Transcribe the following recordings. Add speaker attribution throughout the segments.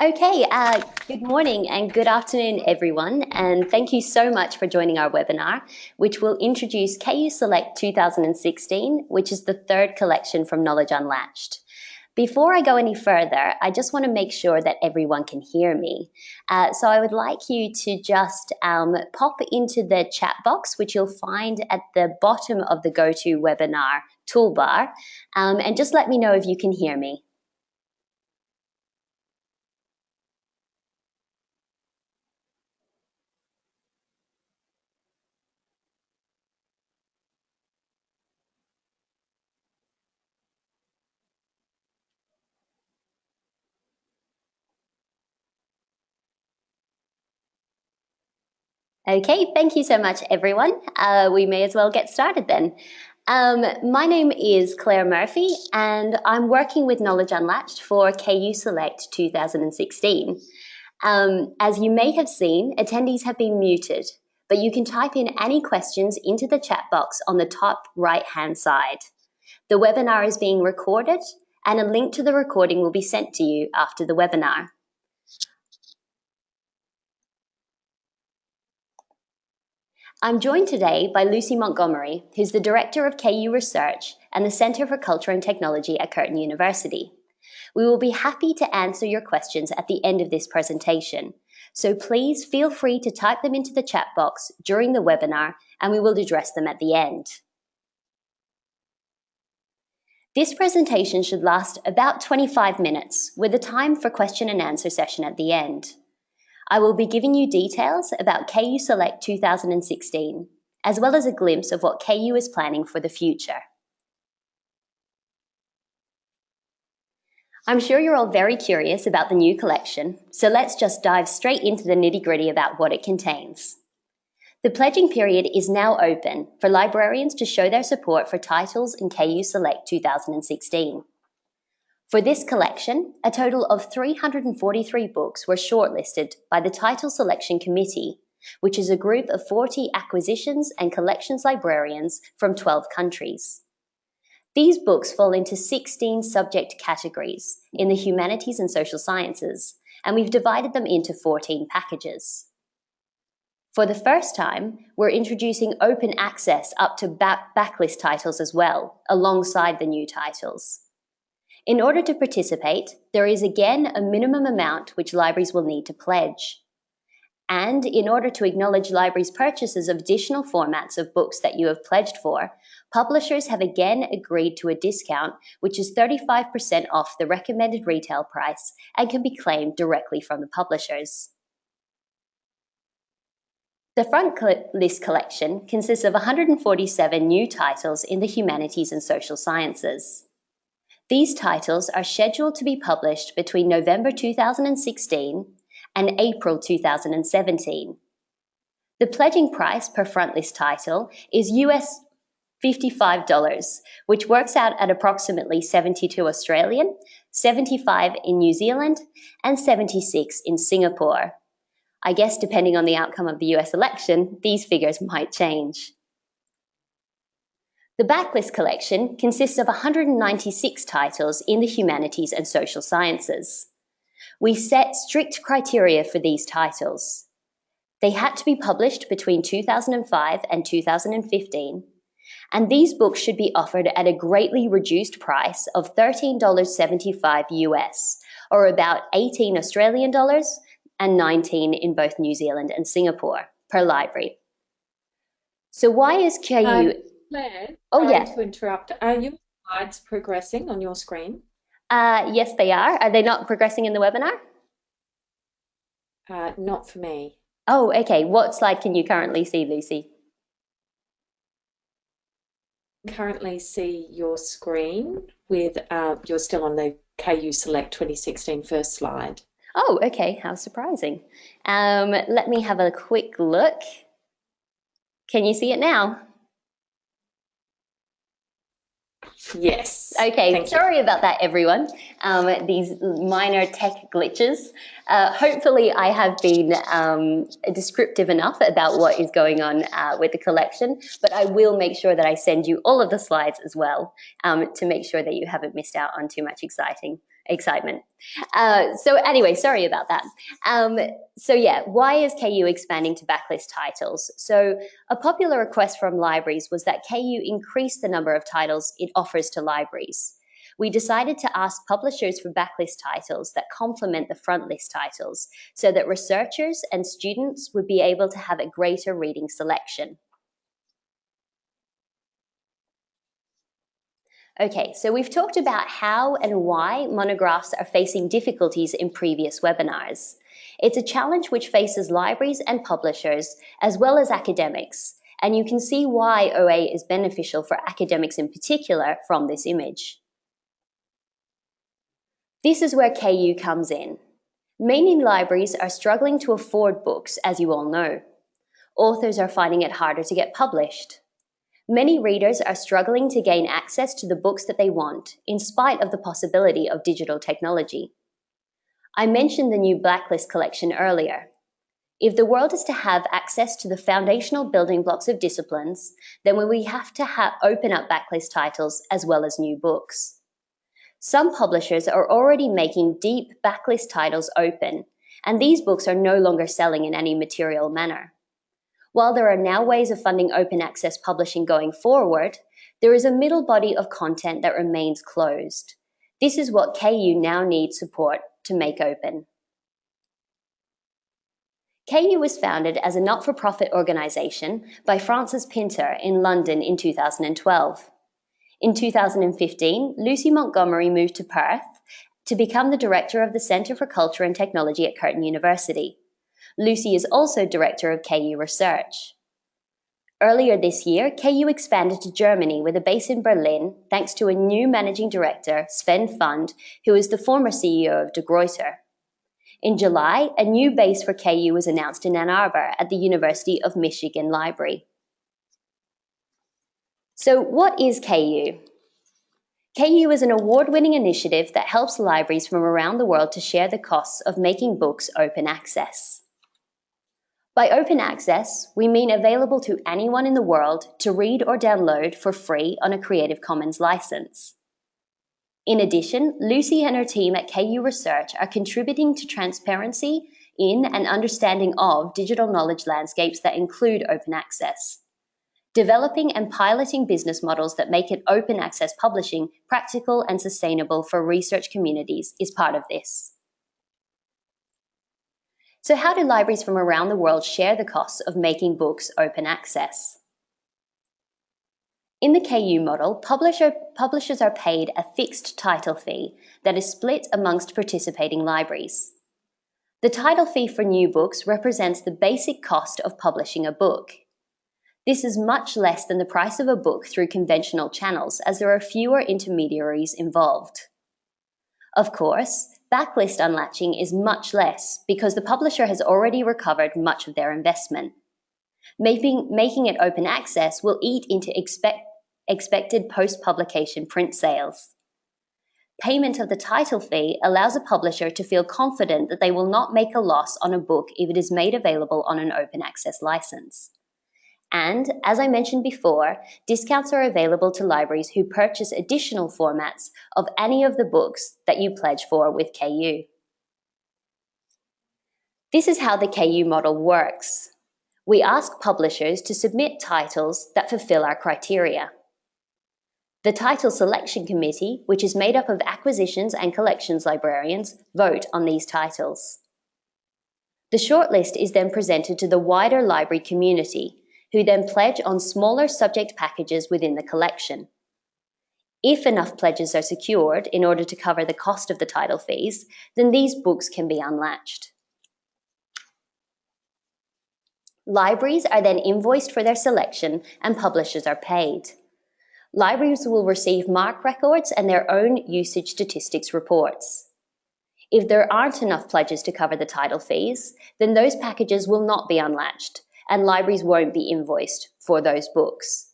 Speaker 1: Okay, good morning and good afternoon, everyone, and thank you so much for joining our webinar, which will introduce KU Select 2016, which is the third collection from Knowledge Unlatched. Before I go any further, I just want to make sure that everyone can hear me. So I would like you to just pop into the chat box, which you'll find at the bottom of the GoToWebinar toolbar, and just let me know if you can hear me. Okay, thank you so much, everyone. We may as well get started then. My name is Claire Murphy, and I'm working with Knowledge Unlatched for KU Select 2016. As you may have seen, attendees have been muted, but you can type in any questions into the chat box on the top right-hand side. The webinar is being recorded, and a link to the recording will be sent to you after the webinar. I'm joined today by Lucy Montgomery, who's the Director of KU Research and the Centre for Culture and Technology at Curtin University. We will be happy to answer your questions at the end of this presentation, so please feel free to type them into the chat box during the webinar and we will address them at the end. This presentation should last about 25 minutes, with a time for question and answer session at the end. I will be giving you details about KU Select 2016, as well as a glimpse of what KU is planning for the future. I'm sure you're all very curious about the new collection, so let's just dive straight into the nitty-gritty about what it contains. The pledging period is now open for librarians to show their support for titles in KU Select 2016. For this collection, a total of 343 books were shortlisted by the Title Selection Committee, which is a group of 40 acquisitions and collections librarians from 12 countries. These books fall into 16 subject categories in the Humanities and Social Sciences, and we've divided them into 14 packages. For the first time, we're introducing open access up to backlist titles as well, alongside the new titles. In order to participate, there is again a minimum amount which libraries will need to pledge. And in order to acknowledge libraries' purchases of additional formats of books that you have pledged for, publishers have again agreed to a discount which is 35% off the recommended retail price and can be claimed directly from the publishers. The front list collection consists of 147 new titles in the Humanities and Social Sciences. These titles are scheduled to be published between November 2016 and April 2017. The pledging price per frontlist title is US $55, which works out at approximately 72 Australian, 75 in New Zealand, and 76 in Singapore. I guess depending on the outcome of the US election, these figures might change. The Backlist Collection consists of 196 titles in the Humanities and Social Sciences. We set strict criteria for these titles. They had to be published between 2005 and 2015, and these books should be offered at a greatly reduced price of $13.75 US, or about 18 Australian dollars and 19 in both New Zealand and Singapore per library. So why is KU...
Speaker 2: Claire,
Speaker 1: yeah.
Speaker 2: to interrupt, are your slides progressing on your screen?
Speaker 1: Yes, they are. Are they not progressing in the webinar?
Speaker 2: Not for me.
Speaker 1: Oh, okay. What slide can you currently see, Lucy?
Speaker 2: Currently see your screen with, you're still on the KU Select 2016 first slide.
Speaker 1: Oh, okay. How surprising. Let me have a quick look. Can you see it now?
Speaker 2: Yes.
Speaker 1: Okay, sorry about that, everyone. These minor tech glitches. Hopefully I have been descriptive enough about what is going on with the collection, but I will make sure that I send you all of the slides as well to make sure that you haven't missed out on too much exciting excitement. So anyway, sorry about that. Why is KU expanding to backlist titles? So a popular request from libraries was that KU increase the number of titles it offers to libraries. We decided to ask publishers for backlist titles that complement the frontlist titles so that researchers and students would be able to have a greater reading selection. Okay, so we've talked about how and why monographs are facing difficulties in previous webinars. It's a challenge which faces libraries and publishers, as well as academics, and you can see why OA is beneficial for academics in particular from this image. This is where KU comes in. Many libraries are struggling to afford books, as you all know. Authors are finding it harder to get published. Many readers are struggling to gain access to the books that they want, in spite of the possibility of digital technology. I mentioned the new Backlist Collection earlier. If the world is to have access to the foundational building blocks of disciplines, then we have to open up backlist titles as well as new books. Some publishers are already making deep backlist titles open, and these books are no longer selling in any material manner. While there are now ways of funding open access publishing going forward, there is a middle body of content that remains closed. This is what KU now needs support to make open. KU was founded as a not-for-profit organisation by Francis Pinter in London in 2012. In 2015, Lucy Montgomery moved to Perth to become the director of the Centre for Culture and Technology at Curtin University. Lucy is also director of KU Research. Earlier this year, KU expanded to Germany with a base in Berlin thanks to a new managing director, Sven Fund, who is the former CEO of De Gruyter. In July, a new base for KU was announced in Ann Arbor at the University of Michigan Library. So what is KU? KU is an award-winning initiative that helps libraries from around the world to share the costs of making books open access. By open access, we mean available to anyone in the world to read or download for free on a Creative Commons license. In addition, Lucy and her team at KU Research are contributing to transparency in and understanding of digital knowledge landscapes that include open access. Developing and piloting business models that make it open access publishing practical and sustainable for research communities is part of this. So how do libraries from around the world share the costs of making books open access? In the KU model, publishers are paid a fixed title fee that is split amongst participating libraries. The title fee for new books represents the basic cost of publishing a book. This is much less than the price of a book through conventional channels, as there are fewer intermediaries involved. Of course, backlist unlatching is much less because the publisher has already recovered much of their investment. Making it open access will eat into expected post-publication print sales. Payment of the title fee allows a publisher to feel confident that they will not make a loss on a book if it is made available on an open access license. And, as I mentioned before, discounts are available to libraries who purchase additional formats of any of the books that you pledge for with KU. This is how the KU model works. We ask publishers to submit titles that fulfill our criteria. The Title Selection Committee, which is made up of acquisitions and collections librarians, vote on these titles. The shortlist is then presented to the wider library community, who then pledge on smaller subject packages within the collection. If enough pledges are secured in order to cover the cost of the title fees, then these books can be unlatched. Libraries are then invoiced for their selection and publishers are paid. Libraries will receive MARC records and their own usage statistics reports. If there aren't enough pledges to cover the title fees, then those packages will not be unlatched, and libraries won't be invoiced for those books.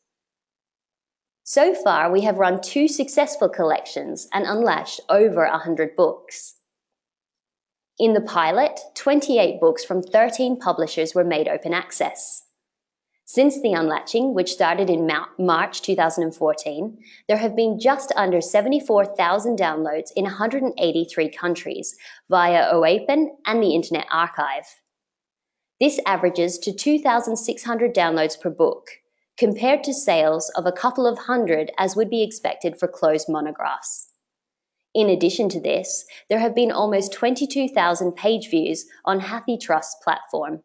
Speaker 1: So far, we have run 2 successful collections and unlatched over 100 books. In the pilot, 28 books from 13 publishers were made open access. Since the unlatching, which started in March 2014, there have been just under 74,000 downloads in 183 countries via OAPN and the Internet Archive. This averages to 2,600 downloads per book, compared to sales of a couple of hundred as would be expected for closed monographs. In addition to this, there have been almost 22,000 page views on HathiTrust's platform.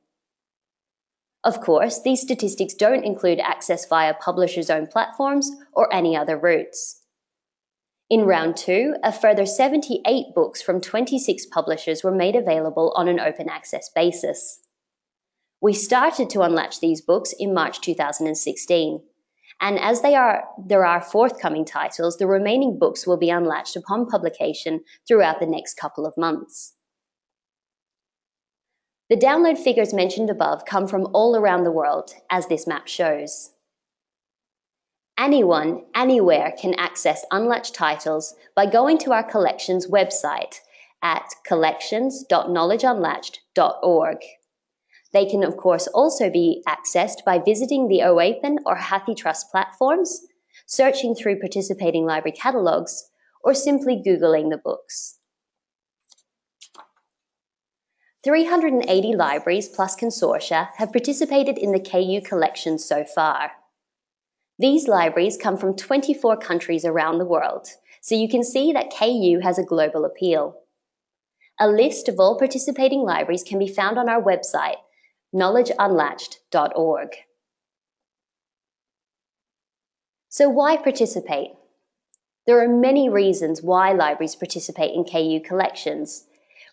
Speaker 1: Of course, these statistics don't include access via publishers' own platforms or any other routes. In round 2, a further 78 books from 26 publishers were made available on an open access basis. We started to unlatch these books in March 2016, and as there are forthcoming titles, the remaining books will be unlatched upon publication throughout the next couple of months. The download figures mentioned above come from all around the world, as this map shows. Anyone, anywhere can access unlatched titles by going to our collections website at collections.knowledgeunlatched.org. They can, of course, also be accessed by visiting the OAPN or HathiTrust platforms, searching through participating library catalogues, or simply Googling the books. 380 libraries plus consortia have participated in the KU collection so far. These libraries come from 24 countries around the world, so you can see that KU has a global appeal. A list of all participating libraries can be found on our website, knowledgeunlatched.org. So why participate? There are many reasons why libraries participate in KU collections,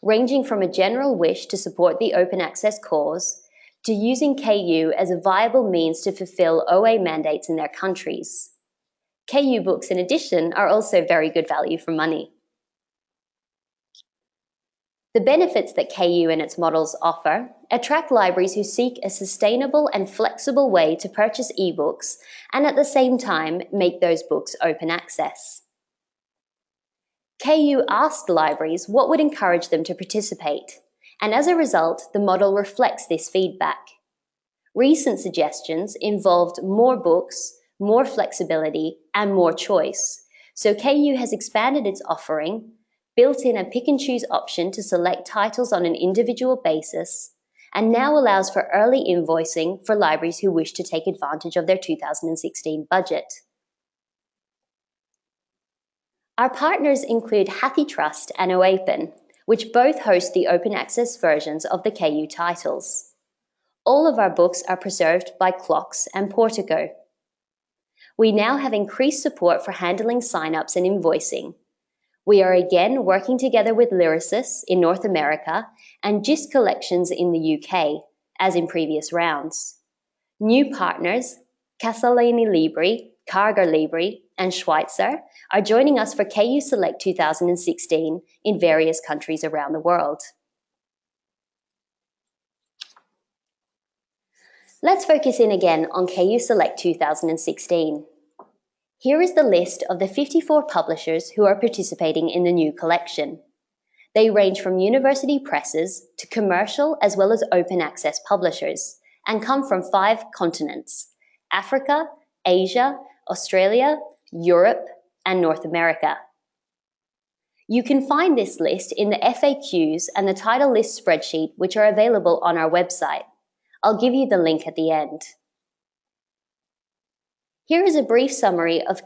Speaker 1: ranging from a general wish to support the open access cause to using KU as a viable means to fulfill OA mandates in their countries. KU books, in addition, are also very good value for money. The benefits that KU and its models offer attract libraries who seek a sustainable and flexible way to purchase ebooks and at the same time make those books open access. KU asked libraries what would encourage them to participate, and as a result, the model reflects this feedback. Recent suggestions involved more books, more flexibility, and more choice, so KU has expanded its offering, built in a pick-and-choose option to select titles on an individual basis, and now allows for early invoicing for libraries who wish to take advantage of their 2016 budget. Our partners include HathiTrust and OAPN, which both host the open access versions of the KU titles. All of our books are preserved by Clocks and Portico. We now have increased support for handling signups and invoicing. We are again working together with Lyrasis in North America and GIST Collections in the UK, as in previous rounds. New partners, Casalini Libri, Carger Libri, and Schweitzer are joining us for KU Select 2016 in various countries around the world. Let's focus in again on KU Select 2016. Here is the list of the 54 publishers who are participating in the new collection. They range from university presses to commercial as well as open access publishers and come from 5 continents: Africa, Asia, Australia, Europe, and North America. You can find this list in the FAQs and the title list spreadsheet, which are available on our website. I'll give you the link at the end. Here is a brief summary of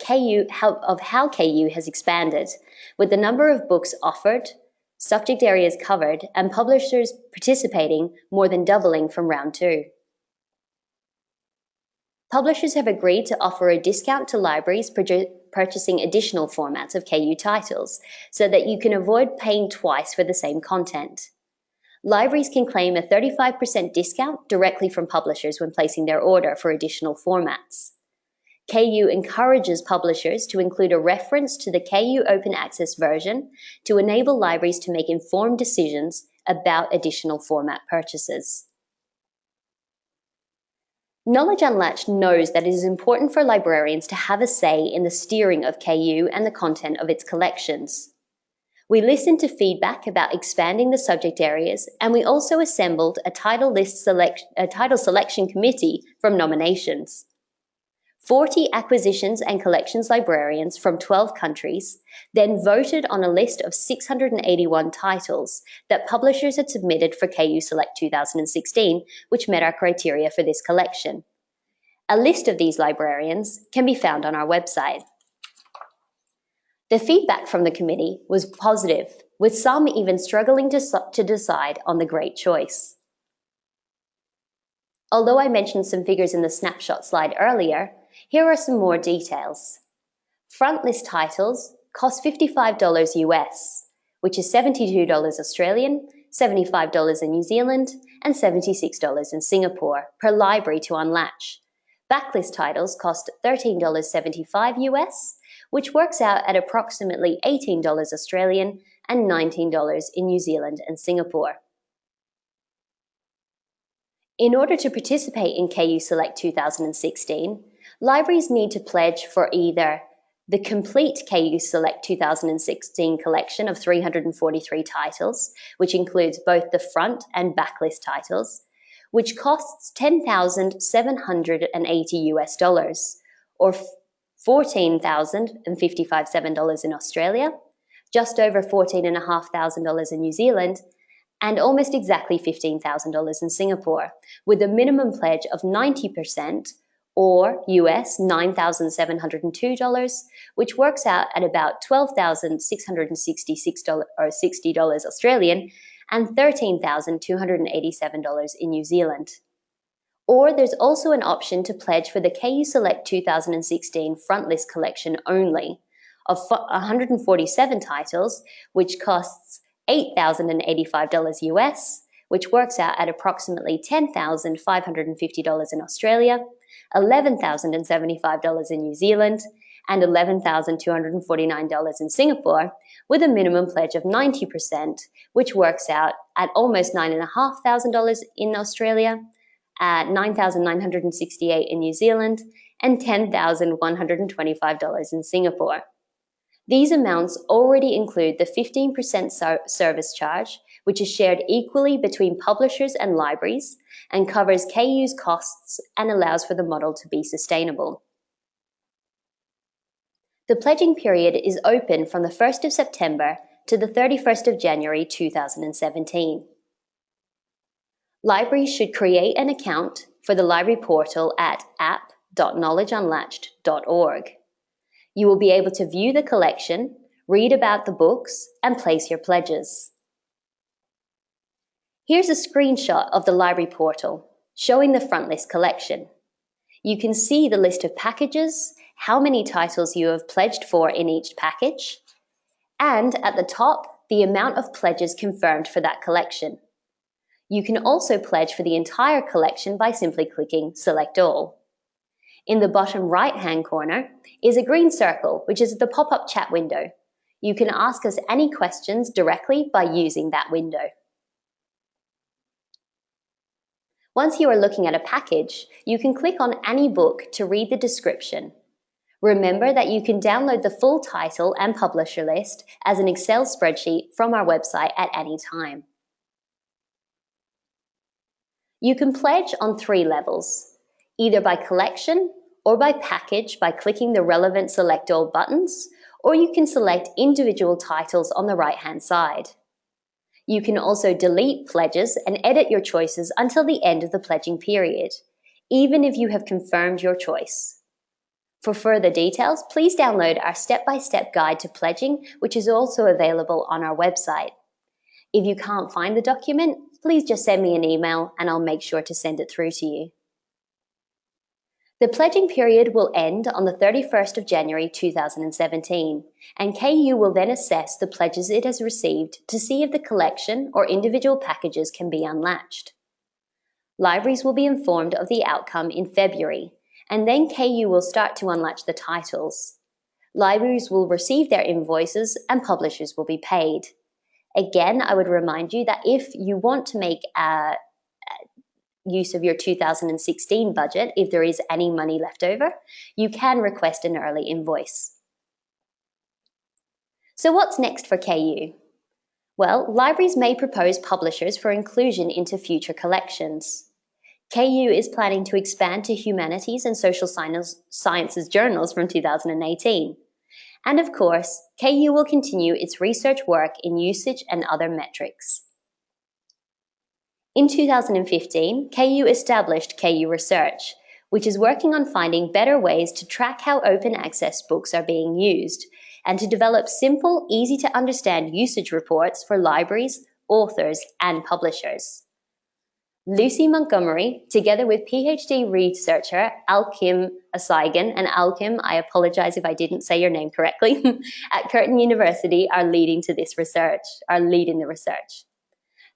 Speaker 1: how KU has expanded, with the number of books offered, subject areas covered, and publishers participating more than doubling from round 2. Publishers have agreed to offer a discount to libraries purchasing additional formats of KU titles so that you can avoid paying twice for the same content. Libraries can claim a 35% discount directly from publishers when placing their order for additional formats. KU encourages publishers to include a reference to the KU Open Access version to enable libraries to make informed decisions about additional format purchases. Knowledge Unlatched knows that it is important for librarians to have a say in the steering of KU and the content of its collections. We listened to feedback about expanding the subject areas, and we also assembled a title selection committee from nominations. 40 acquisitions and collections librarians from 12 countries then voted on a list of 681 titles that publishers had submitted for KU Select 2016, which met our criteria for this collection. A list of these librarians can be found on our website. The feedback from the committee was positive, with some even struggling to decide on the great choice. Although I mentioned some figures in the snapshot slide earlier, here are some more details. Frontlist titles cost $55 US, which is $72 Australian, $75 in New Zealand, and $76 in Singapore per library to unlatch. Backlist titles cost $13.75 US, which works out at approximately $18 Australian and $19 in New Zealand and Singapore. In order to participate in KU Select 2016, libraries need to pledge for either the complete KU Select 2016 collection of 343 titles, which includes both the front and backlist titles, which costs $10,780 US, or $14,057 in Australia, just over $14,500 in New Zealand, and almost exactly $15,000 in Singapore, with a minimum pledge of 90%, or US $9,702, which works out at about $12,660 Australian and $13,287 in New Zealand. Or there's also an option to pledge for the KU Select 2016 frontlist collection only, of 147 titles, which costs $8,085 US, which works out at approximately $10,550 in Australia, $11,075 in New Zealand, and $11,249 in Singapore, with a minimum pledge of 90%, which works out at almost $9,500 in Australia, at $9,968 in New Zealand, and $10,125 in Singapore. These amounts already include the 15% service charge, which is shared equally between publishers and libraries and covers KU's costs and allows for the model to be sustainable. The pledging period is open from the 1st of September to the 31st of January 2017. Libraries should create an account for the library portal at app.knowledgeunlatched.org. You will be able to view the collection, read about the books, and place your pledges. Here's a screenshot of the library portal showing the frontlist collection. You can see the list of packages, how many titles you have pledged for in each package, and at the top, the amount of pledges confirmed for that collection. You can also pledge for the entire collection by simply clicking Select All. In the bottom right-hand corner is a green circle, which is the pop-up chat window. You can ask us any questions directly by using that window. Once you are looking at a package, you can click on any book to read the description. Remember that you can download the full title and publisher list as an Excel spreadsheet from our website at any time. You can pledge on 3 levels, either by collection or by package by clicking the relevant Select All buttons, or you can select individual titles on the right-hand side. You can also delete pledges and edit your choices until the end of the pledging period, even if you have confirmed your choice. For further details, please download our step-by-step guide to pledging, which is also available on our website. If you can't find the document, please just send me an email and I'll make sure to send it through to you. The pledging period will end on the 31st of January 2017, and KU will then assess the pledges it has received to see if the collection or individual packages can be unlatched. Libraries will be informed of the outcome in February, and then KU will start to unlatch the titles. Libraries will receive their invoices and publishers will be paid. Again, I would remind you that if you want to make use of your 2016 budget, if there is any money left over, you can request an early invoice. So what's next for KU? Well, libraries may propose publishers for inclusion into future collections. KU is planning to expand to Humanities and Social Sciences journals from 2018. And of course, KU will continue its research work in usage and other metrics. In 2015, KU established KU Research, which is working on finding better ways to track how open access books are being used and to develop simple, easy to understand usage reports for libraries, authors, and publishers. Lucy Montgomery, together with PhD researcher Alkim Asaigan, and Alkim, I apologize if I didn't say your name correctly, at Curtin University are leading the research.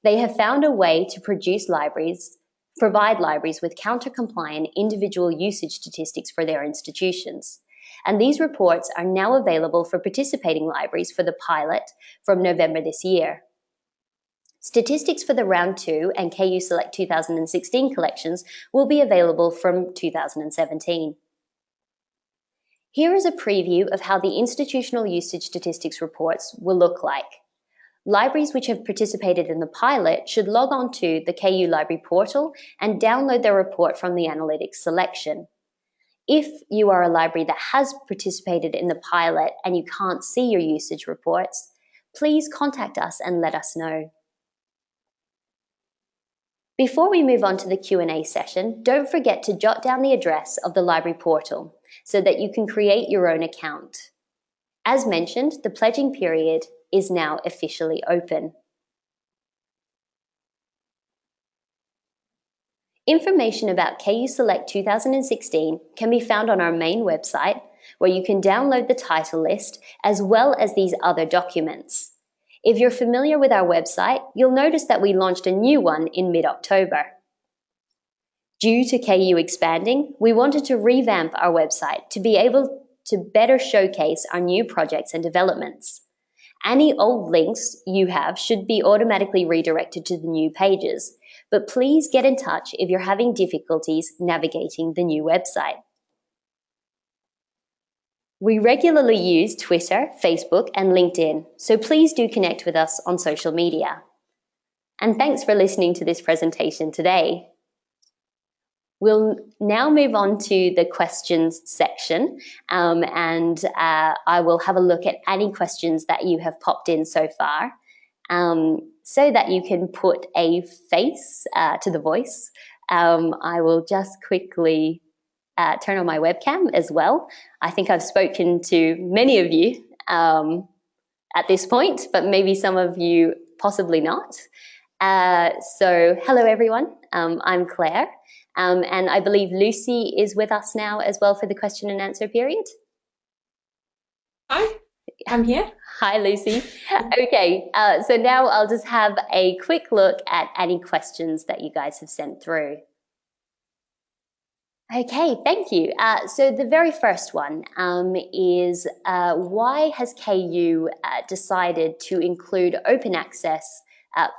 Speaker 1: They have found a way to provide libraries with counter-compliant individual usage statistics for their institutions. And these reports are now available for participating libraries for the pilot from November this year. Statistics for the Round 2 and KU Select 2016 collections will be available from 2017. Here is a preview of how the institutional usage statistics reports will look like. Libraries which have participated in the pilot should log on to the KU Library portal and download their report from the analytics selection. If you are a library that has participated in the pilot and you can't see your usage reports, please contact us and let us know. Before we move on to the Q&A session, don't forget to jot down the address of the library portal so that you can create your own account. As mentioned, the pledging period is now officially open. Information about KU Select 2016 can be found on our main website, where you can download the title list as well as these other documents. If you're familiar with our website, you'll notice that we launched a new one in mid-October. Due to KU expanding, we wanted to revamp our website to be able to better showcase our new projects and developments. Any old links you have should be automatically redirected to the new pages, but please get in touch if you're having difficulties navigating the new website. We regularly use Twitter, Facebook, and LinkedIn, so please do connect with us on social media. And thanks for listening to this presentation today. We'll now move on to the questions section, and I will have a look at any questions that you have popped in so far, so that you can put a face to the voice. I will just quickly turn on my webcam as well. I think I've spoken to many of you at this point, but maybe some of you possibly not. So hello everyone, I'm Claire, and I believe Lucy is with us now as well for the question and answer period.
Speaker 2: Hi, I'm here.
Speaker 1: Hi Lucy. Okay, so now I'll just have a quick look at any questions that you guys have sent through. Okay, thank you. So the very first one is why has KU decided to include open access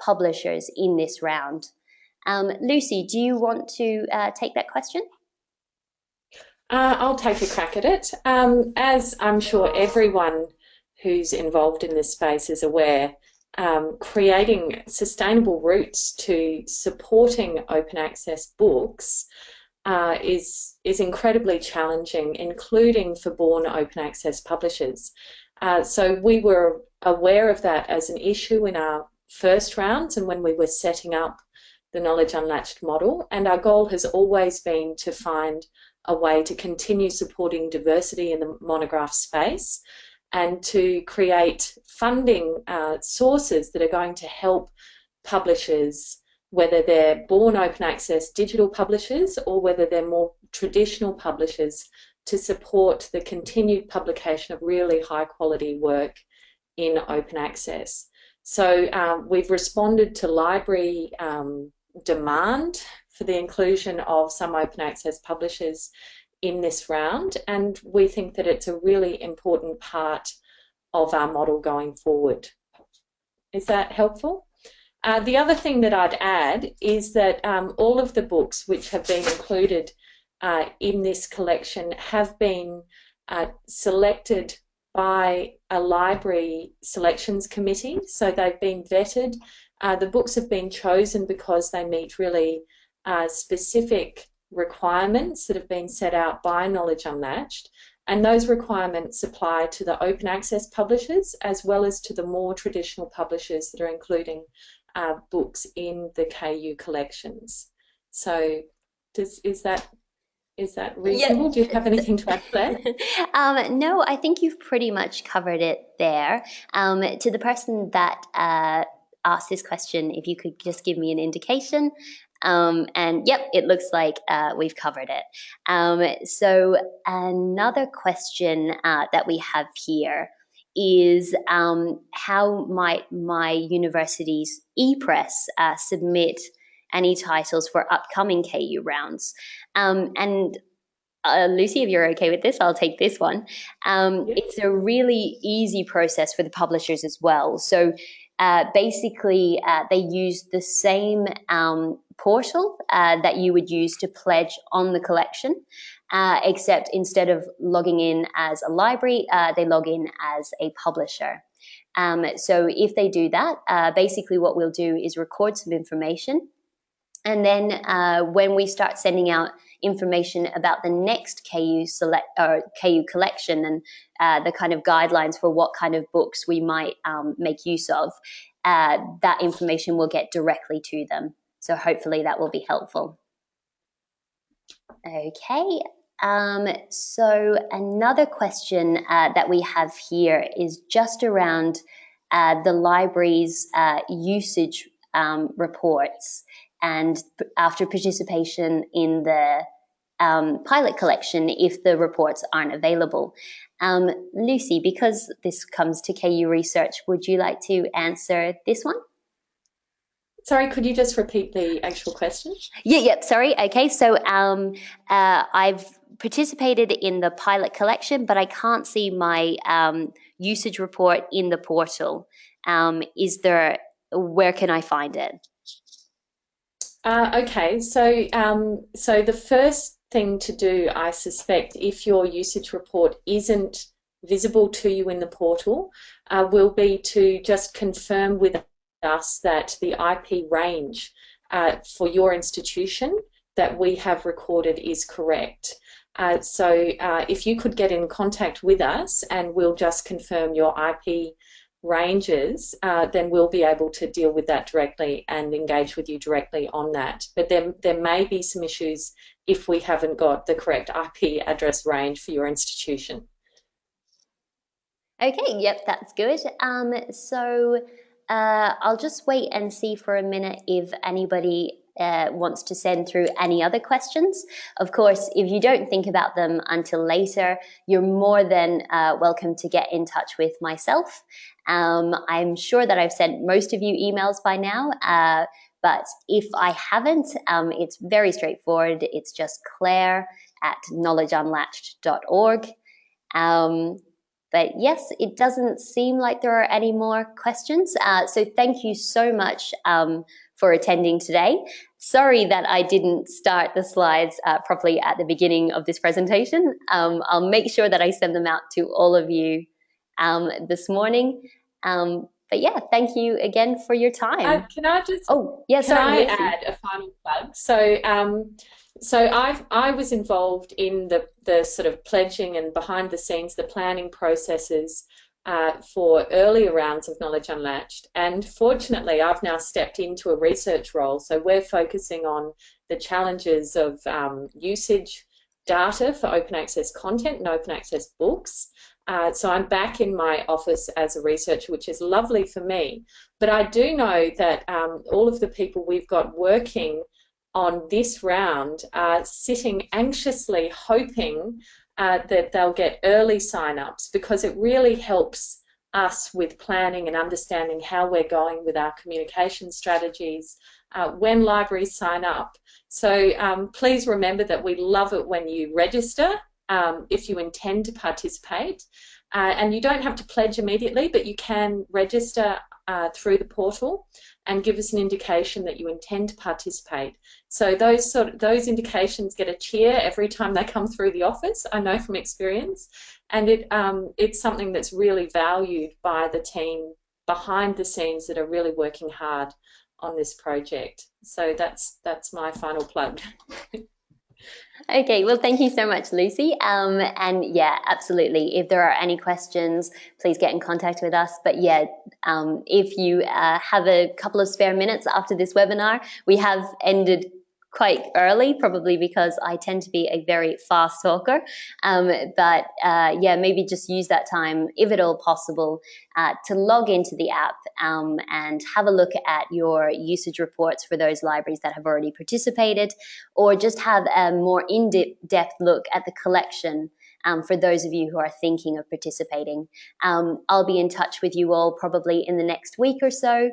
Speaker 1: publishers in this round? Lucy, do you want to take that question?
Speaker 2: I'll take a crack at it. As I'm sure everyone who's involved in this space is aware, creating sustainable routes to supporting open access books is incredibly challenging, including for born open access publishers. So we were aware of that as an issue in our first rounds and when we were setting up the Knowledge Unlatched model, and our goal has always been to find a way to continue supporting diversity in the monograph space and to create funding sources that are going to help publishers, whether they're born open access digital publishers or whether they're more traditional publishers, to support the continued publication of really high quality work in open access. So we've responded to library demand for the inclusion of some open access publishers in this round, and we think that it's a really important part of our model going forward. Is that helpful? The other thing that I'd add is that all of the books which have been included in this collection have been selected by a library selections committee. So they've been vetted. The books have been chosen because they meet really specific requirements that have been set out by Knowledge Unlatched. And those requirements apply to the open access publishers as well as to the more traditional publishers that are including books in the KU collections. So is that reasonable?
Speaker 1: Yeah.
Speaker 2: Do you have anything to add to that?
Speaker 1: No, I think you've pretty much covered it there. To the person that asked this question, if you could just give me an indication. And yep, it looks like we've covered it. So another question that we have here is how might my university's ePress submit any titles for upcoming KU rounds? And Lucy, if you're okay with this, I'll take this one. It's a really easy process for the publishers as well. So basically, they use the same portal that you would use to pledge on the collection, except instead of logging in as a library, they log in as a publisher. So if they do that, basically what we'll do is record some information. And then when we start sending out information about the next KU collection and the kind of guidelines for what kind of books we might make use of, that information will get directly to them. So hopefully that will be helpful. Okay. So another question that we have here is just around the library's usage reports. And after participation in the pilot collection, if the reports aren't available. Lucy, because this comes to KU Research, would you like to answer this one?
Speaker 2: Sorry, could you just repeat the actual question?
Speaker 1: Yeah, sorry. Okay, so I've participated in the pilot collection, but I can't see my usage report in the portal. Where can I find it?
Speaker 2: Okay, so the first thing to do, I suspect, if your usage report isn't visible to you in the portal, will be to just confirm with us that the IP range for your institution that we have recorded is correct. So if you could get in contact with us and we'll just confirm your IP ranges, then we'll be able to deal with that directly and engage with you directly on that. But there may be some issues if we haven't got the correct IP address range for your institution.
Speaker 1: Okay, yep, that's good. So I'll just wait and see for a minute if anybody wants to send through any other questions. Of course, if you don't think about them until later, you're more than welcome to get in touch with myself. I'm sure that I've sent most of you emails by now, but if I haven't, it's very straightforward. It's just claire@knowledgeunlatched.org. But yes, it doesn't seem like there are any more questions. So thank you so much for attending today. Sorry that I didn't start the slides properly at the beginning of this presentation. I'll make sure that I send them out to all of you this morning. But yeah, thank you again for your time.
Speaker 2: Can I just?
Speaker 1: Oh, yeah, sorry.
Speaker 2: Can I add a final plug? So I was involved in the sort of pledging and behind the scenes, the planning processes for earlier rounds of Knowledge Unlatched. And fortunately, I've now stepped into a research role. So we're focusing on the challenges of usage data for open access content and open access books. So I'm back in my office as a researcher, which is lovely for me. But I do know that all of the people we've got working on this round are sitting anxiously hoping that they'll get early sign-ups, because it really helps us with planning and understanding how we're going with our communication strategies when libraries sign up. So please remember that we love it when you register if you intend to participate. And you don't have to pledge immediately, but you can register through the portal and give us an indication that you intend to participate. So those indications get a cheer every time they come through the office, I know from experience, and it's something that's really valued by the team behind the scenes that are really working hard on this project. So that's my final plug.
Speaker 1: Okay, well, thank you so much, Lucy. And yeah, absolutely. If there are any questions, please get in contact with us. But yeah, if you have a couple of spare minutes after this webinar, we have ended quite early, probably because I tend to be a very fast talker. But yeah, maybe just use that time, if at all possible, to log into the app and have a look at your usage reports for those libraries that have already participated, or just have a more in-depth look at the collection for those of you who are thinking of participating. I'll be in touch with you all probably in the next week or so,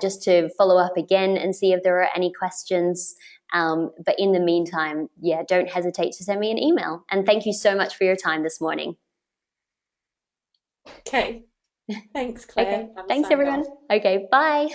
Speaker 1: just to follow up again and see if there are any questions. But in the meantime, yeah, don't hesitate to send me an email. And thank you so much for your time this morning.
Speaker 2: Okay. Thanks, Claire.
Speaker 1: Okay. Thanks, everyone. Okay, bye.